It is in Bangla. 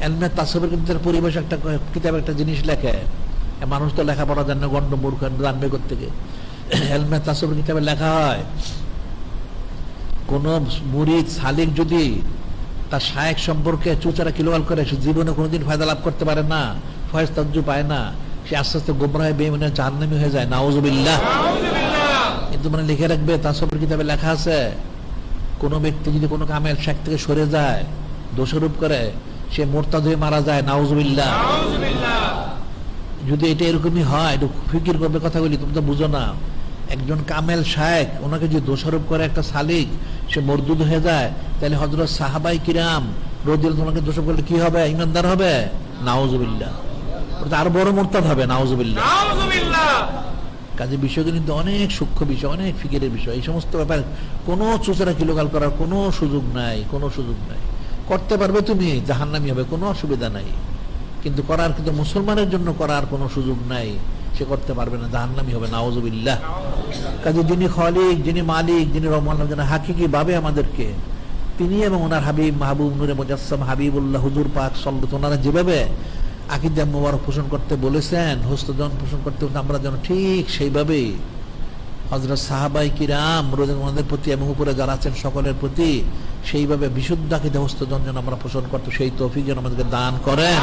এলমে তাসব্বুর কিন্তু পরিবেশ একটা কিতাব একটা জিনিস লেখে, মানুষ তো লেখাপড়া জানে, গন্ড মূর্খ জানবে কোত্থেকে। এলমে তাসব্বুর কিতাবে লেখা হয়, কোন মুরিদ সালিক যদি তার শায়েখ সম্পর্কে চুচারা কিলোয়াল করে, সে জীবনে কোনোদিন ফায়দা লাভ করতে পারে না, ফয়েজ তাজ্জু পায় না, সে আস্তে আস্তে গোমরাহ বেঈমান জাহান্নামী হয়ে যায়। নাউজুবিল্লাহ। কিন্তু মানে লিখে রাখবে, তাসব্বুর কিতাবে লেখা আছে, কোন ব্যক্তি যদি কোনো কামেল শায়েখ থেকে সরে যায়, দোষারোপ করে, সে মুরতাদ হয়ে মারা যায়। নাউজুবিল্লাহ। যদি এটা এরকমই হয়, একটু ফিকির করবে কথাগুলি, তুমি তো বুঝো না। একজন কামেল শায়েখ, ওনাকে যদি দোষারোপ করে একটা সালিক, সে মরদুদ হয়ে যায়, তাহলে হযরত সাহাবাই কিরাম রাদিয়াল্লাহু আনহুকে দোষারোপ করলে কি হবে? ঈমানদার হবে? নাউজুবিল্লাহ। ওটা আরো বড় মুরতাদ হবে। নাউজুবিল্লাহ। কাজে বিষয়গুলো কিন্তু অনেক সূক্ষ্ম বিষয়, অনেক ফিকিরের বিষয়। এই সমস্ত ব্যাপার কোনো চুচরা কিলোকাল করার কোনো সুযোগ নাই, কোনো সুযোগ নাই। করতে পারবে তুমি, জাহান্নামী হবে, কোনো অসুবিধা নাই। কিন্তু করার, কিন্তু মুসলমানের জন্য করার কোনো সুযোগ নাই, সে করতে পারবে না, জাহান্নামী হবে। নাউজুবিল্লাহ। কাজে যিনি খালিক, যিনি মালিক, যিনি রহমান, যিনি হাকিকি ভাবে আমাদেরকে, তিনি এবং ওনার হাবিব মাহবুব নূরে মুজাসসাম হাবিবুল্লাহ হুজুর পাক সাল্লাল্লাহু, ওনারা যেভাবে আকীদা মুবারক পোষণ করতে বলেছেন, হস্তজন পোষণ করতে, আমরা যেন ঠিক সেইভাবেই হযরত সাহাবাই কিরাম ওনাদের প্রতি এবং উপরে যারা আছেন সকলের প্রতি সেইভাবে বিশুদ্ধ আকীদা হস্তজন যেন আমরা পোষণ করতে, সেই তৌফিক যেন আমাদেরকে দান করেন।